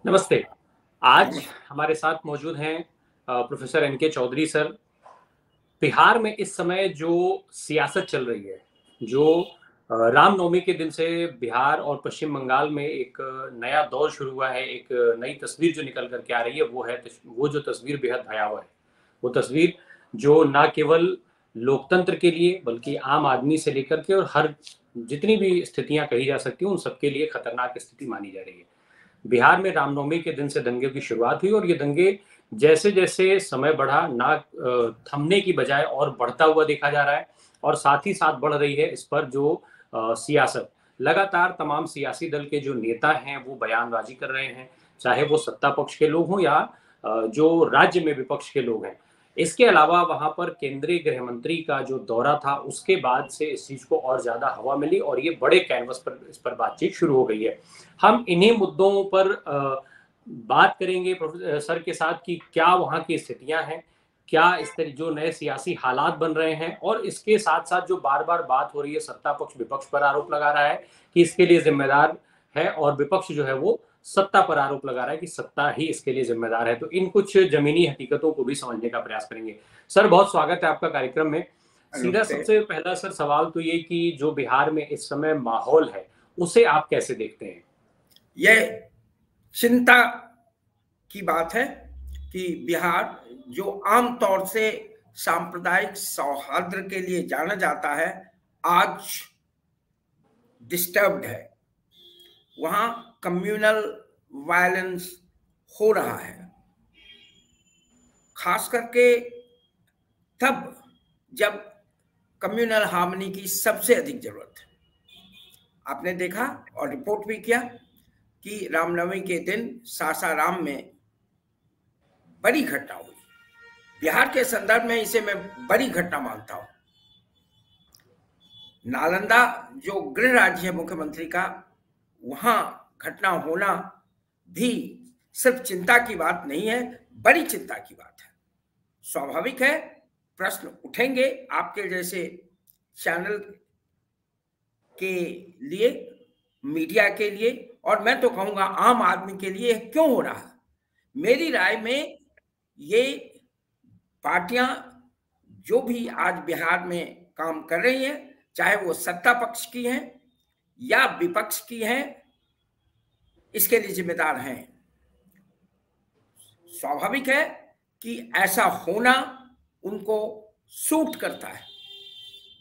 नमस्ते। आज नमस्ते। हमारे साथ मौजूद हैं professor NK Chaudhary sir. Bihar में इस समय जो सियासत चल रही है, जो रामनवमी के दिन से बिहार और पश्चिम बंगाल में एक नया दौर शुरू हुआ है, एक नई तस्वीर जो निकल कर के आ रही है, वो जो तस्वीर बेहद भयावह है। वो तस्वीर जो ना केवल लोकतंत्र के लिए बल्कि आम आदमी से लेकर के और हर जितनी भी स्थितियां कही जा सकती हैं, उन सबके लिए खतरनाक स्थिति मानी जा रही है। बिहार में रामनवमी के दिन से दंगे की शुरुआत हुई और ये दंगे जैसे जैसे समय बढ़ा ना थमने की बजाय और बढ़ता हुआ देखा जा रहा है। और साथ ही साथ बढ़ रही है इस पर जो सियासत। लगातार तमाम सियासी दल के जो नेता हैं वो बयानबाजी कर रहे हैं, चाहे वो सत्ता पक्ष के लोग हों या जो राज्य में विपक्ष के लोग हैं। इसके अलावा वहां पर केंद्रीय गृह मंत्री का जो दौरा था उसके बाद से इस चीज को और ज्यादा हवा मिली और ये बड़े कैनवस पर इस पर बातचीत शुरू हो गई है। हम इन्हीं मुद्दों पर बात करेंगे सर के साथ कि क्या वहाँ की स्थितियां हैं, क्या इस तरह जो नए सियासी हालात बन रहे हैं, और इसके साथ साथ जो बार बार बात हो रही है, सत्ता पक्ष विपक्ष पर आरोप लगा रहा है कि इसके लिए जिम्मेदार है और विपक्ष जो है वो सत्ता पर आरोप लगा रहा है कि सत्ता ही इसके लिए जिम्मेदार है। तो इन कुछ जमीनी हकीकतों को भी समझने का प्रयास करेंगे। सर बहुत स्वागत है आपका कार्यक्रम में। सीधा सबसे पहला सर सवाल तो ये कि जो बिहार में इस समय माहौल है उसे आप कैसे देखते हैं? यह चिंता की बात है कि बिहार जो आमतौर से सांप्रदायिक सौहार्द के लिए जाना जाता है, आज डिस्टर्ब्ड है। वहां कम्युनल वायलेंस हो रहा है, खास करके तब जब कम्युनल हार्मनी की सबसे अधिक जरूरत है। आपने देखा और रिपोर्ट भी किया कि रामनवमी के दिन सासाराम में बड़ी घटना हुई। बिहार के संदर्भ में इसे मैं बड़ी घटना मानता हूं। नालंदा जो गृह राज्य है मुख्यमंत्री का, वहां घटना होना भी सिर्फ चिंता की बात नहीं है, बड़ी चिंता की बात है। स्वाभाविक है, प्रश्न उठेंगे आपके जैसे चैनल के लिए, मीडिया के लिए, और मैं तो कहूंगा आम आदमी के लिए, क्यों हो रहा है। मेरी राय में ये पार्टियां जो भी आज बिहार में काम कर रही हैं, चाहे वो सत्ता पक्ष की हैं या विपक्ष की हैं, इसके लिए जिम्मेदार हैं। स्वाभाविक है कि ऐसा होना उनको सूट करता है,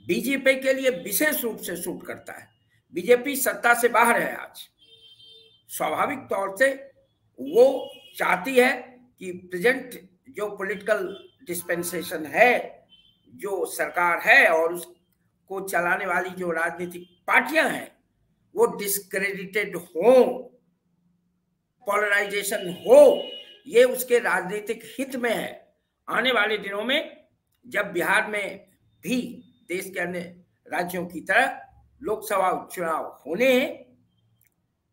बीजेपी के लिए विशेष रूप से सूट करता है। बीजेपी सत्ता से बाहर है आज। स्वाभाविक तौर से वो चाहती है कि प्रेजेंट जो पॉलिटिकल डिस्पेंसेशन है, जो सरकार है और उसको चलाने वाली जो राजनीतिक पार्टियां हैं, वो डिस्क्रेडिटेड हो, पोलराइजेशन हो। ये उसके राजनीतिक हित में है। आने वाले दिनों में जब बिहार में भी देश के अन्य राज्यों की तरह लोकसभा चुनाव होने हैं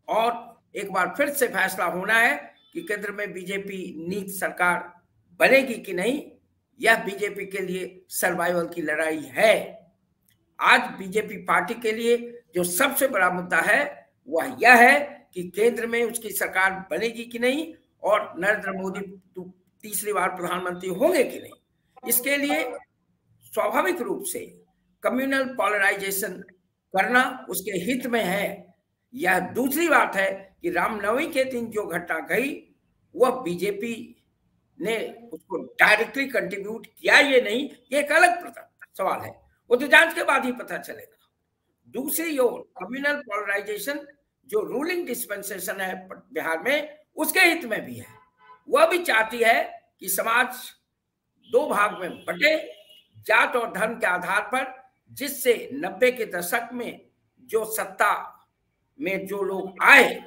और एक बार फिर से फैसला होना है कि केंद्र में बीजेपी नीति सरकार बनेगी कि नहीं, यह बीजेपी के लिए सर्वाइवल की लड़ाई है। आज बीजेपी पार्टी के लिए जो सबसे बड़ा मुद्दा है वह यह है कि केंद्र में उसकी सरकार बनेगी कि नहीं और नरेंद्र मोदी तीसरी बार प्रधानमंत्री होंगे कि नहीं। इसके लिए स्वाभाविक रूप से कम्युनल पॉलराइजेशन करना उसके हित में है। यह दूसरी बात है कि रामनवमी के दिन जो घटना गई वह बीजेपी ने उसको डायरेक्टली कंट्रीब्यूट किया ये नहीं, ये एक अलग सवाल है, वो तो जांच के बाद ही पता चलेगा। दूसरी ओर कम्युनल पॉलराइजेशन जो रूलिंग डिस्पेंसेशन है बिहार में, उसके हित में भी है। वह भी चाहती है कि समाज दो भाग में बटे, जात और धर्म के आधार पर, जिससे 90 के दशक में जो सत्ता में जो लोग आए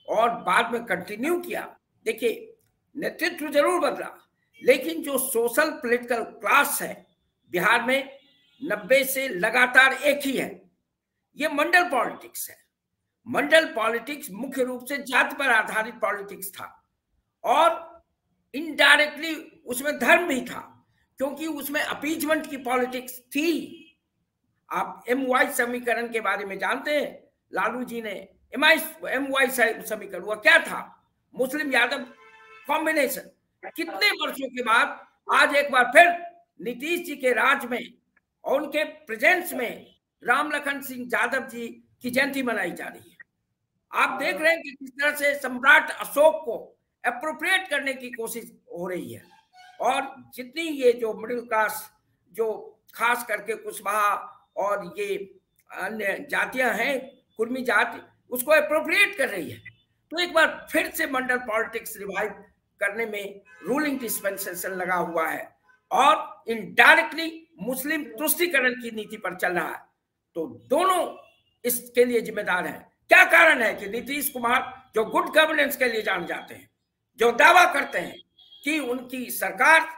और बाद में कंटिन्यू किया, देखिए नेतृत्व जरूर बदला, लेकिन जो सोशल पॉलिटिकल क्लास है बिहार में 90 से लगातार एक ही है। ये मंडल पॉलिटिक्स है। मंडल पॉलिटिक्स मुख्य रूप से जाति पर आधारित पॉलिटिक्स था और इनडायरेक्टली उसमें धर्म भी था, क्योंकि उसमें अपीजमेंट की पॉलिटिक्स थी। आप MY समीकरण के बारे में जानते हैं, लालू जी ने MY समीकरण, वह क्या था? मुस्लिम यादव कॉम्बिनेशन कितने वर्षों के बाद आज एक बार फिर नीतीश जी के राज में और उनके प्रेजेंस में राम लखन सिंह यादव जी की जयंती मनाई जा रही है। आप देख रहे हैं कि किस तरह से सम्राट अशोक को अप्रोप्रिएट करने की कोशिश हो रही है, और जितनी ये जो मिडिल क्लास, जो खास करके कुशवाहा और ये अन्य जातियां हैं, कुर्मी जाति, उसको अप्रोप्रिएट कर रही है। तो एक बार फिर से मंडल पॉलिटिक्स रिवाइव करने में रूलिंग डिस्पेंसेशन लगा हुआ है और इनडायरेक्टली मुस्लिम तुष्टीकरण की नीति पर चल रहा है। तो दोनों इसके लिए जिम्मेदार हैं। क्या कारण है कि नीतीश कुमार जो गुड गवर्नेंस के लिए जाने जाते हैं, जो दावा करते हैं कि उनकी सरकार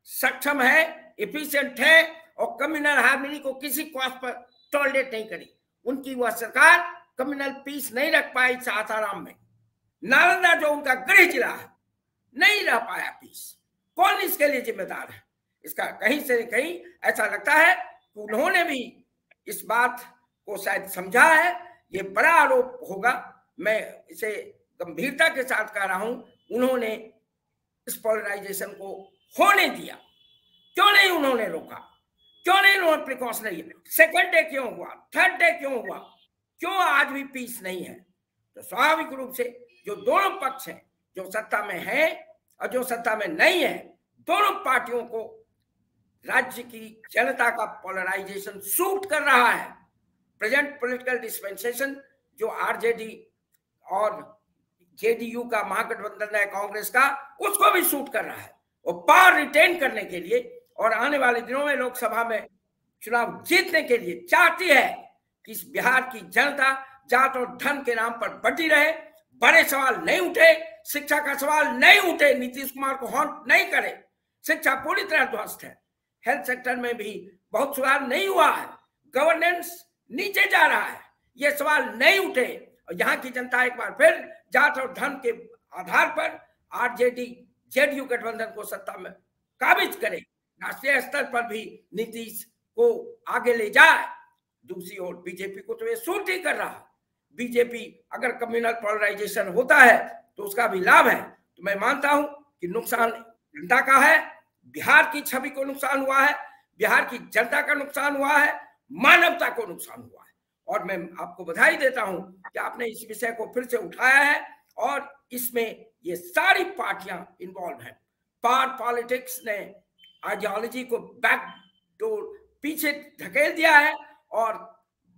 सक्षम है, एफिशिएंट है और कम्युनल हार्मनी को किसी कॉस्ट पर टॉलरेट नहीं करी, उनकी वह सरकार कम्युनल पीस नहीं रख पाई सासाराम में। नालंदा जो उनका गृह जिला है, नहीं रह पाया पीस। कौन इसके लिए जिम्मेदार है? इसका कहीं से कहीं ऐसा लगता है कि उन्होंने भी इस बात को शायद समझा है। ये बड़ा आरोप होगा, मैं इसे गंभीरता के साथ कह रहा हूं। उन्होंने इस पोलराइजेशन को होने दिया, क्यों नहीं उन्होंने रोका? क्यों नहीं उन्होंने प्रिकॉशन लिया? सेकंड डे क्यों हुआ? थर्ड डे क्यों हुआ? क्यों आज भी पीस नहीं है? तो स्वाभाविक रूप से जो दोनों पक्ष हैं, जो सत्ता में है और जो सत्ता में नहीं है, दोनों पार्टियों को राज्य की जनता का पोलराइजेशन सूट कर रहा है। प्रेजेंट पॉलिटिकल डिस्पेंसेशन जो आरजेडी और जेडीयू का महागठबंधन है कांग्रेस का, उसको भी सूट कर रहा है। वो पावर रिटेन करने के लिए और आने वाले दिनों में लोकसभा में चुनाव जीतने के लिए चाहती है कि इस बिहार की जनता जात और धन के नाम पर बटी रहे, बड़े सवाल नहीं उठे, शिक्षा का सवाल नहीं उठे, नीतीश कुमार को हॉन्ट नहीं करे। शिक्षा पूरी तरह ध्वस्त है, हेल्थ सेक्टर में भी बहुत सुधार नहीं हुआ है, गवर्नेंस नीचे जा रहा है, ये सवाल नहीं उठे। और यहाँ की जनता एक बार फिर जात और धन के आधार पर आरजेडी जेडीयू गठबंधन को सत्ता में काबिज करे, राष्ट्रीय स्तर पर भी नीतीश को आगे ले जाए। दूसरी ओर बीजेपी को तो ये सूट ही कर रहा है। बीजेपी अगर कम्युनल पोलराइजेशन होता है तो उसका भी लाभ है। तो मैं मानता हूं कि नुकसान जनता का है, बिहार की छवि को नुकसान हुआ है, बिहार की जनता का नुकसान हुआ है, मानवता को नुकसान हुआ है। और मैं आपको बधाई देता हूं कि आपने इस विषय को फिर से उठाया है और इसमें ये सारी पार्टियां इन्वॉल्व हैं। पावर पॉलिटिक्स ने आइडियोलॉजी को बैकडोर पीछे ढकेल दिया है और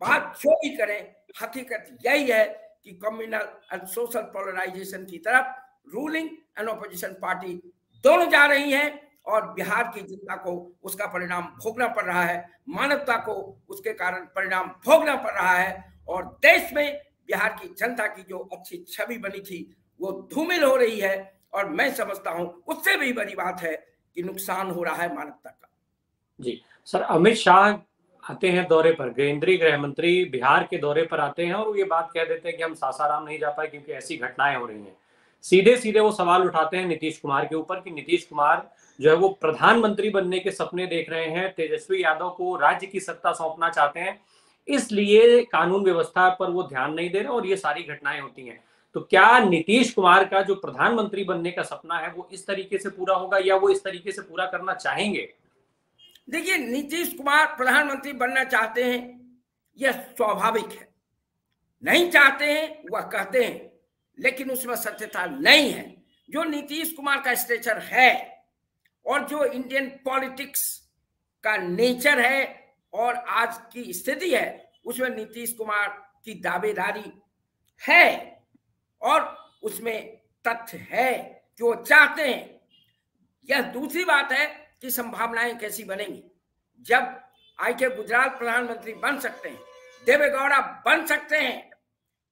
बात जो भी करें, हकीकत यही है कि कम्युनल एंड सोशल पोलराइजेशन की तरफ रूलिंग एंड ऑपोजिशन पार्टी दोनों जा रही हैं और बिहार की जनता को उसका परिणाम भोगना पड़ रहा है, मानवता को उसके कारण परिणाम भोगना पड़ रहा है। और देश में बिहार की जनता की जो अच्छी छवि बनी थी वो धूमिल हो रही है। और मैं समझता हूं उससे भी बड़ी बात है कि नुकसान हो रहा है मानवता का। जी सर, अमित शाह आते हैं दौरे पर, केंद्रीय गृह मंत्री बिहार के दौरे पर आते हैं और वो ये बात कह देते हैं कि हम सासाराम नहीं जा पाए क्योंकि ऐसी घटनाएं हो रही हैं। सीधे सीधे वो सवाल उठाते हैं नीतीश कुमार के ऊपर कि नीतीश कुमार जो है वो प्रधानमंत्री बनने के सपने देख रहे हैं, तेजस्वी यादव को राज्य की सत्ता सौंपना चाहते हैं, इसलिए कानून व्यवस्था पर वो ध्यान नहीं दे रहे और ये सारी घटनाएं होती हैं। तो क्या नीतीश कुमार का जो प्रधानमंत्री बनने का सपना है वो इस तरीके से पूरा होगा या वो इस तरीके से पूरा करना चाहेंगे? देखिए, नीतीश कुमार प्रधानमंत्री बनना चाहते हैं, यह स्वाभाविक है। नहीं चाहते हैं वह कहते हैं, लेकिन उसमें सत्यता नहीं है। जो नीतीश कुमार का स्ट्रेचर है और जो इंडियन पॉलिटिक्स का नेचर है और आज की स्थिति है, उसमें नीतीश कुमार की दावेदारी है और उसमें तथ्य है कि वो चाहते हैं। यह दूसरी बात है कि संभावनाएं कैसी बनेंगी। जब आके गुजरात प्रधानमंत्री बन सकते हैं, देवेगौड़ा बन सकते हैं,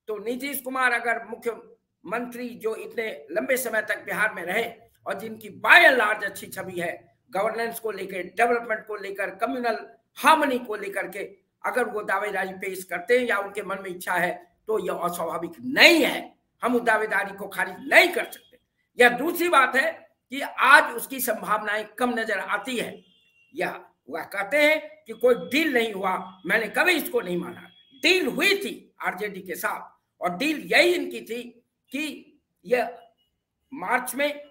तो नीतीश कुमार अगर मुख्यमंत्री जो इतने लंबे समय तक बिहार में रहे और जिनकी बाय एंड लार्ज अच्छी छवि है गवर्नेंस को लेकर, डेवलपमेंट को लेकर, कम्युनल हार्मनी को लेकर के, अगर वो दावेदारी पेश करते हैं या उनके मन में इच्छा है तो यह अस्वाभाविक नहीं है। हम उस दावेदारी को खारिज नहीं कर सकते। यह दूसरी बात है कि आज उसकी संभावनाएं कम नजर आती है। या वह कहते हैं कि कोई डील नहीं हुआ, मैंने कभी इसको नहीं माना। डील हुई थी आरजेडी के साथ और डील यही इनकी थी कि यह मार्च में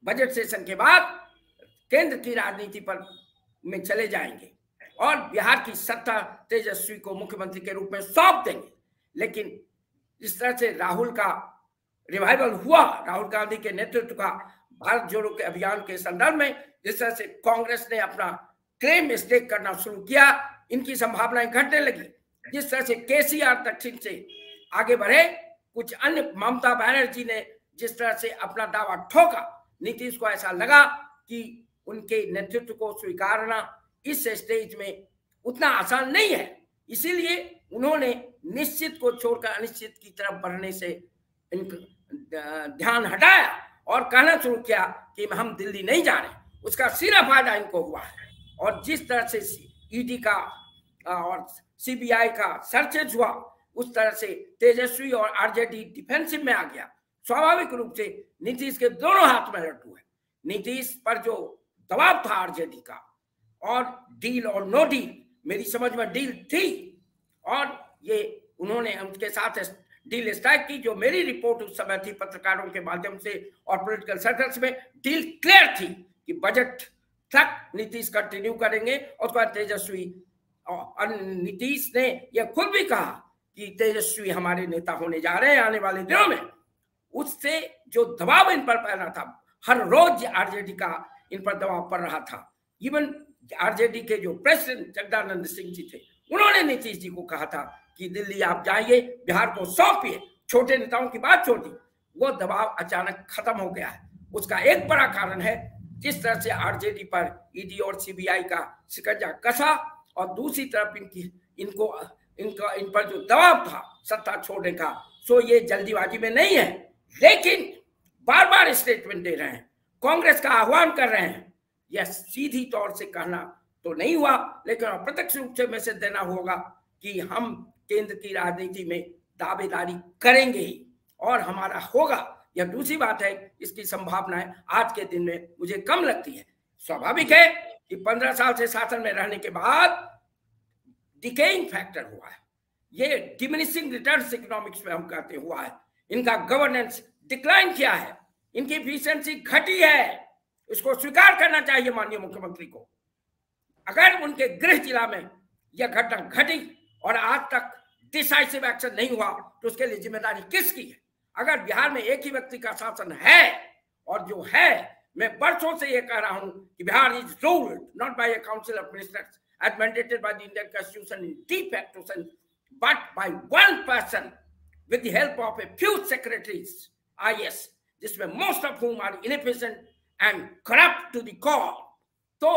बजट सेशन के बाद केंद्र की राजनीति पर में चले जाएंगे और बिहार की सत्ता तेजस्वी को मुख्यमंत्री के रूप में सौंप देंगे। लेकिन इस तरह से राहुल का रिवाइवल हुआ, राहुल गांधी के नेतृत्व का भारत जोड़ो के अभियान के संदर्भ में जिस तरह से कांग्रेस ने अपना क्लेम स्टेक करना शुरू किया, इनकी संभावनाएं घटने लगी। जिस तरह से केसीआर दक्षिण से आगे बढ़े, कुछ अन्य, ममता बनर्जी ने जिस तरह से अपना दावा ठोका, नीतीश को ऐसा लगा कि उनके नेतृत्व को स्वीकारना इस स्टेज में उतना आसान नहीं है, इसीलिए उन्होंने निश्चित को छोड़कर अनिश्चित की तरफ बढ़ने से ध्यान हटाया और कहना शुरू किया कि हम दिल्ली नहीं जा रहे। उसका सीधा फायदा इनको हुआ है। और जिस तरह से ईडी का और सीबीआई का सर्चेज हुआ, उस तरह से तेजस्वी और आरजेडी डिफेंसिव में आ गया। स्वाभाविक रूप से नीतीश के दोनों हाथ में लट्टू है। नीतीश पर जो दबाव था आरजेडी का, और डील और नो डील, मेरी समझ में डील थी और ये उन्होंने उनके साथ डील स्ट्राइक की। जो मेरी रिपोर्ट उस समय थी पत्रकारों के माध्यम से और पॉलिटिकल सर्कल्स में, डील क्लियर थी कि बजट तक नीतीश कंटिन्यू करेंगे। और उसके बाद तेजस्वी, और नीतीश ने यह खुद भी कहा कि तेजस्वी हमारे नेता होने जा रहे हैं आने वाले दिनों में। उससे जो दबाव इन पर पड़ रहा था, हर रोज आरजेडी का इन पर दबाव पड़ रहा था। इवन आरजेडी के जो प्रेसिडेंट जगदानंद सिंह जी थे, उन्होंने नीतीश जी को कहा था कि दिल्ली आप जाइए, बिहार को सौंपिए। छोटे नेताओं की बात छोड़ दी, वो दबाव अचानक खत्म हो गया है। उसका एक बड़ा कारण है जिस तरह से आरजेडी पर ईडी और सीबीआई का शिकंजा कसा, और दूसरी तरफ इन पर जो दबाव था सत्ता छोड़ने का, सो ये जल्दीबाजी में नहीं है, लेकिन बार बार स्टेटमेंट दे रहे हैं, कांग्रेस का आह्वान कर रहे हैं। यह सीधी तौर से कहना तो नहीं हुआ, लेकिन अप्रत्यक्ष रूप से मैसेज देना होगा कि हम केंद्र की राजनीति में दावेदारी करेंगे ही और हमारा होगा। यह दूसरी बात है, इसकी संभावनाएं आज के दिन में मुझे कम लगती है। स्वाभाविक है कि 15 साल से शासन में रहने के बाद डिकेइंग फैक्टर हुआ है, ये डिमिनिशिंग रिटर्न्स इकोनॉमिक्स में हम कहते हुआ है। इनका गवर्नेंस डिक्लाइन किया है, इनकी एफिशिएंसी घटी है, इसको स्वीकार करना चाहिए माननीय मुख्यमंत्री को। अगर उनके गृह जिला में यह घटना घटी और आज तक डिसाइसिव एक्शन नहीं हुआ, तो उसके लिए जिम्मेदारी किसकी है? अगर बिहार में एक ही व्यक्ति का शासन है, और जो है, मैं वर्षों से यह कह रहा हूं कि Bihar is ruled not by a council of ministers as mandated by the Indian Constitution in de facto sense, but by one person with the help of a few secretaries, IS, जिसमें most of whom are inefficient and corrupt to the core। तो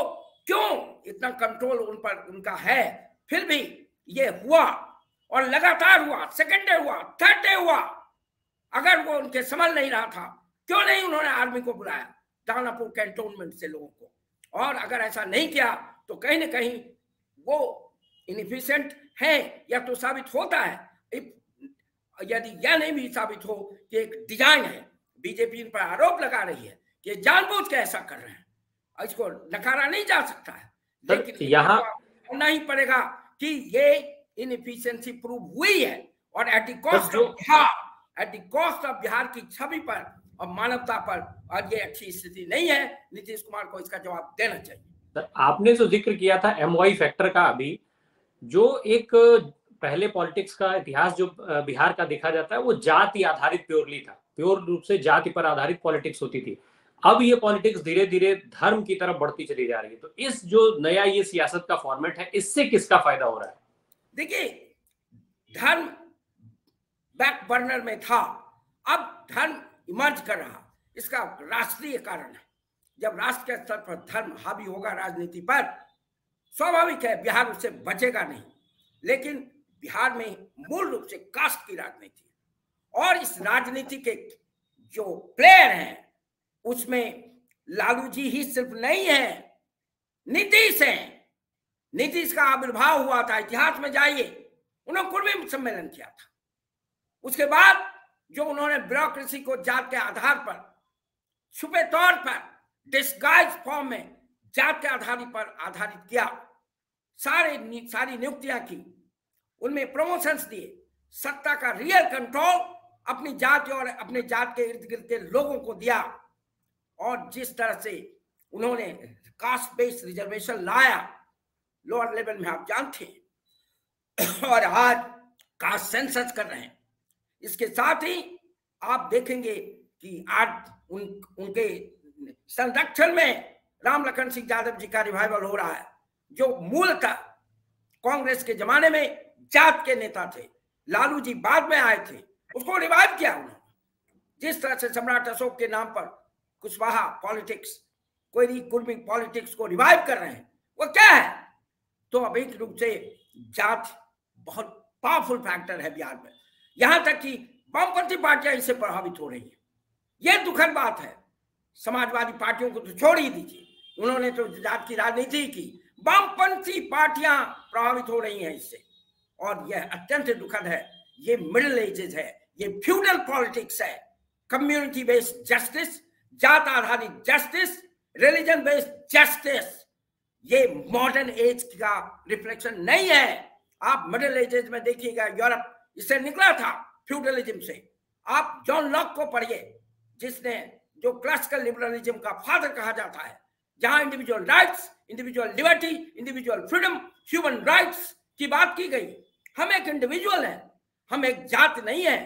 क्यों इतना control उन पर उनका है? फिर भी ये हुआ और लगातार हुआ, सेकेंड डे हुआ, थर्ड डे हुआ। अगर वो उनके संभल नहीं रहा था, क्यों नहीं उन्होंने आर्मी को बुलाया, दानापुर कैंटोनमेंट से लोगों को? और अगर ऐसा नहीं किया तो कहीं ना कहीं वो इनएफिशिएंट है, या तो साबित होता है। यदि यह नहीं भी साबित हो कि एक डिजाइन है, बीजेपी इन पर आरोप लगा रही है कि जानबूझ के ऐसा कर रहे हैं, इसको नकारा नहीं जा सकता है, लेकिन यहाँ होना ही पड़ेगा कि ये इनएफिशिएंसी प्रूव हुई है और at the cost of Bihar की छवि पर और मानवता पर। और ये अच्छी स्थिति नहीं है, नीतीश कुमार को इसका जवाब देना चाहिए। आपने जो जिक्र किया था MY फैक्टर का, अभी जो एक पहले पॉलिटिक्स का इतिहास जो बिहार का देखा जाता है, वो जाति आधारित प्योरली था, प्योर रूप से जाति पर आधारित पॉलिटिक्स होती थी। अब ये पॉलिटिक्स धीरे धीरे धर्म की तरफ बढ़ती चली जा रही है। तो इस जो नया ये सियासत का फॉर्मेट है, इससे किसका फायदा हो रहा है? देखिए, धर्म बैक बर्नर में था, अब धर्म इमर्ज कर रहा। इसका राष्ट्रीय कारण है। जब राष्ट्र के स्तर पर धर्म हावी होगा राजनीति पर, स्वाभाविक है बिहार उससे बचेगा नहीं। लेकिन बिहार में मूल रूप से कास्ट की राजनीति है, और इस राजनीति के जो प्लेयर हैं उसमें लालू जी ही सिर्फ नहीं है, नीतीश है। नीतीश का आविर्भाव हुआ था, इतिहास में जाइए, उन्होंने कुर्मी सम्मेलन किया था। उसके बाद जो उन्होंने ब्यूरोक्रेसी को जात के आधार पर, छुपे तौर पर, डिस्गाइज फॉर्म में जात के आधार पर आधारित किया, सारी नियुक्तियां की, उनमें प्रमोशंस दिए, सत्ता का रियल कंट्रोल अपनी जाति और अपने जात के इर्द गिर्द के लोगों को दिया, और जिस तरह से उन्होंने कास्ट बेस्ड रिजर्वेशन लाया लोअर लेवल में, आप जानते हैं, और आज कास्ट सेंसस कर रहे हैं। इसके साथ ही आप देखेंगे कि आज उनके संरक्षण में राम लखन सिंह यादव जी का रिवाइवल हो रहा है, जो मूलतः कांग्रेस के जमाने में जात के नेता थे। लालू जी बाद में आए थे, उसको रिवाइव किया उन्होंने। जिस तरह से सम्राट अशोक के नाम पर कुशवाहा पॉलिटिक्स, कोयरी कुर्मी पॉलिटिक्स को रिवाइव कर रहे हैं, वो क्या है? तो अवैध रूप से जात बहुत पावरफुल फैक्टर है बिहार में, यहां तक कि वामपंथी पार्टियां इससे प्रभावित हो रही हैं। यह दुखद बात है। समाजवादी पार्टियों को तो छोड़ ही दीजिए, उन्होंने तो जात की राजनीति की, वामपंथी पार्टियां प्रभावित हो रही हैं इससे, और यह अत्यंत दुखद है। ये मिडिल एजेस है, ये फ्यूडल पॉलिटिक्स है। कम्युनिटी बेस्ड जस्टिस, जात आधारित जस्टिस, रिलीजन बेस्ड जस्टिस, ये मॉडर्न एज का रिफ्लेक्शन नहीं है। आप मिडिल एजेस में देखिएगा, यूरोप इससे निकला था, फ्यूडलिज्म से। आप जॉन लॉक को पढ़िए, जिसने, जो क्लासिकल लिबरलिज्म का फादर कहा जाता है, जहां individual rights, individual liberty, individual freedom, human rights की बात की गई। हम एक इंडिविजुअल है, हम एक जात नहीं है।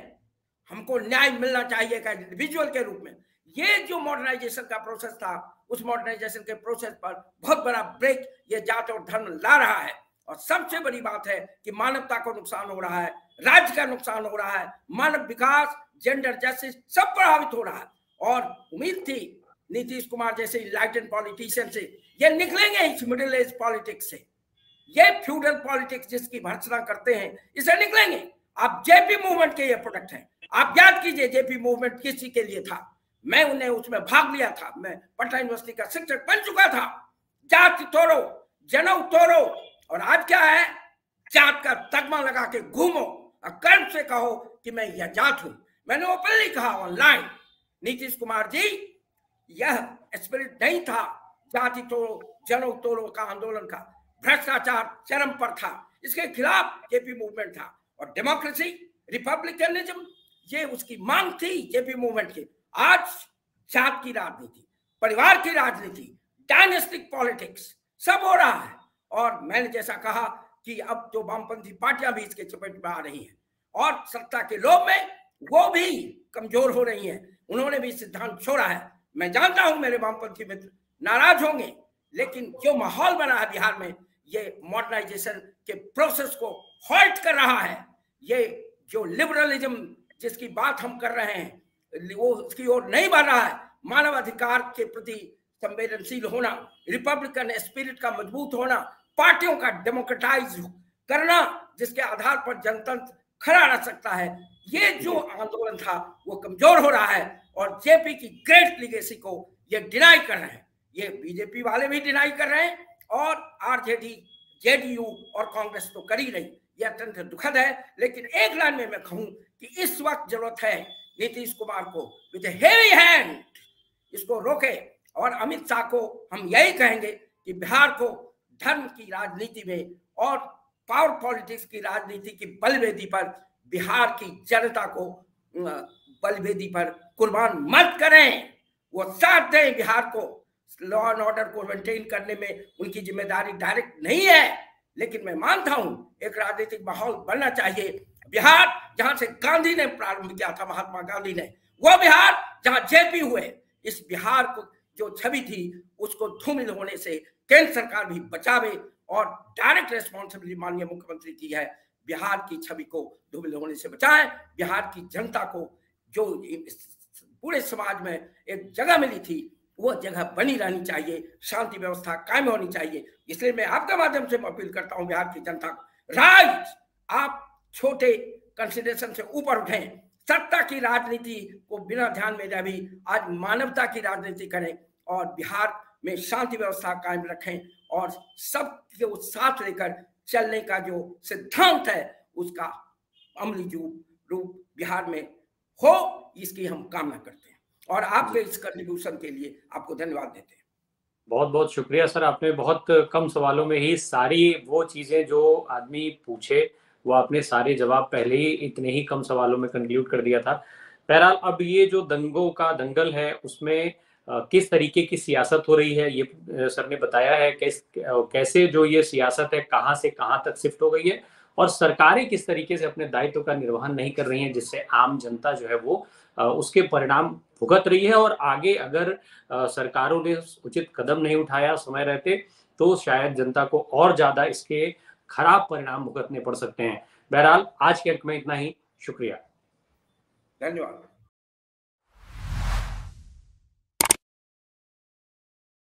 हमको न्याय मिलना चाहिए का इंडिविजुअल के रूप में। ये जो मॉडर्नाइजेशन का प्रोसेस था, उस मॉडर्नाइजेशन के प्रोसेस पर बहुत बड़ा ब्रेक ये जात और धर्म ला रहा है। और सबसे बड़ी बात है कि मानवता को नुकसान हो रहा है, राज्य का नुकसान हो रहा है, मानव विकास, जेंडर जस्टिस सब प्रभावित हो रहा है। और उम्मीद थी नीतीश कुमार जैसे इनलाइटेंड पॉलिटिशियन से ये निकलेंगे इस मिडिल एज पॉलिटिक्स से, ये फ्यूडल पॉलिटिक्स जिसकी भर्त्सना करते हैं, इसे निकलेंगे। आप जेपी मूवमेंट के ये प्रोडक्ट हैं। आप याद कीजिए जेपी मूवमेंट किसी के लिए था, मैं उन्हें उसमें भाग लिया था, मैं पटना यूनिवर्सिटी का शिक्षक बन चुका था। जात तोड़ो, जनेऊ तोड़ो, और आज क्या है? जात का तगमा लगा के घूमो और गर्व से कहो कि मैं यह जात हूं। मैंने ओपनली कहा ऑनलाइन, नीतीश कुमार जी, यह स्पिरिट नहीं था जाति तोड़ो जनेऊ तोड़ो का आंदोलन का। भ्रष्टाचार चरम पर था, इसके खिलाफ जेपी मूवमेंट था। और डेमोक्रेसी, रिपब्लिकनिज्म, ये उसकी मांग थी जेपी मूवमेंट की। आज जात की राजनीति, परिवार की राजनीति, डायनेस्टिक पॉलिटिक्स सब हो रहा है। और मैंने जैसा कहा कि अब तो वामपंथी पार्टियां भी इसके चपेट में आ रही हैं, और सत्ता के लोभ में वो भी कमजोर हो रही हैं। उन्होंने भी सिद्धांत छोड़ा है। मैं जानता हूं मेरे वामपंथी मित्र नाराज होंगे, लेकिन जो माहौल बना है बिहार में, ये मॉडर्नाइजेशन के प्रोसेस को हॉल्ट कर रहा है। ये जो लिबरलिज्म जिसकी बात हम कर रहे हैं, वो उसकी ओर नहीं बढ़ रहा है। मानव अधिकार के प्रति संवेदनशील होना, रिपब्लिकन स्पिरिट का मजबूत होना, पार्टियों का डेमोक्रेटाइज करना, जिसके आधार पर जनतंत्र खड़ा रह सकता है, ये जो आंदोलन था वो कमजोर हो रहा है। और जेपी की ग्रेट लीगेसी को ये डिनाई कर रहे हैं, ये बीजेपी वाले भी डिनाई कर रहे हैं, और आरजेडी, जेडीयू और कांग्रेस तो कर ही रही। यह अत्यंत दुखद है। लेकिन एक लाइन में मैं कहूं कि इस वक्त जरूरत है नीतीश कुमार को विद हेवी हैंड इसको रोके। और अमित शाह को हम यही कहेंगे कि बिहार को धर्म की राजनीति में और पावर पॉलिटिक्स की राजनीति की बलवेदी पर बिहार की जनता को बलवेदी पर कुर्बान मत करें। वो साथ दें बिहार को, लॉ एंड ऑर्डर को मेंटेन करने में उनकी जिम्मेदारी डायरेक्ट नहीं है, लेकिन मैं मानता हूं एक राजनीतिक माहौल बनना चाहिए। बिहार जहां से गांधी ने प्रारंभ किया था, महात्मा गांधी ने, वो बिहार जहां जेपी हुए, इस बिहार को जो छवि थी उसको धूमिल होने से केंद्र सरकार भी बचावे। और डायरेक्ट रेस्पॉन्सिबिलिटी माननीय मुख्यमंत्री की है, बिहार की छवि को धूमिल होने से बचाएं। बिहार की जनता को जो पूरे समाज में एक जगह मिली थी, वो जगह बनी रहनी चाहिए, शांति व्यवस्था कायम होनी चाहिए। इसलिए मैं आपके माध्यम से अपील करता हूं बिहार की जनता को, राइट, आप छोटे कंसिडरेशन से ऊपर उठें, सत्ता की राजनीति को बिना ध्यान में रहे आज मानवता की राजनीति करें, और बिहार में शांति व्यवस्था कायम रखें, और सबके साथ लेकर चलने का जो सिद्धांत है उसका अमली रूप बिहार में हो, इसकी हम कामना करते हैं। और आपके इस कंट्रीब्यूशन के लिए आपको धन्यवाद देते हैं। बहुत बहुत शुक्रिया सर, आपने बहुत कम सवालों में ही सारी वो चीजें जो आदमी पूछे वो आपने सारे जवाब पहले ही इतने ही कम सवालों में कंक्लूड कर दिया था। बहरहाल अब ये जो दंगों का दंगल है उसमें किस तरीके की सियासत हो रही है ये सर ने बताया है, कैसे जो ये सियासत है कहाँ से कहाँ तक शिफ्ट हो गई है और सरकारें किस तरीके से अपने दायित्व का निर्वहन नहीं कर रही हैं, जिससे आम जनता जो है वो उसके परिणाम भुगत रही है। और आगे अगर सरकारों ने उचित कदम नहीं उठाया समय रहते तो शायद जनता को और ज्यादा इसके खराब परिणाम भुगतने पड़ सकते हैं। बहरहाल आज के अंक में इतना ही। शुक्रिया। धन्यवाद।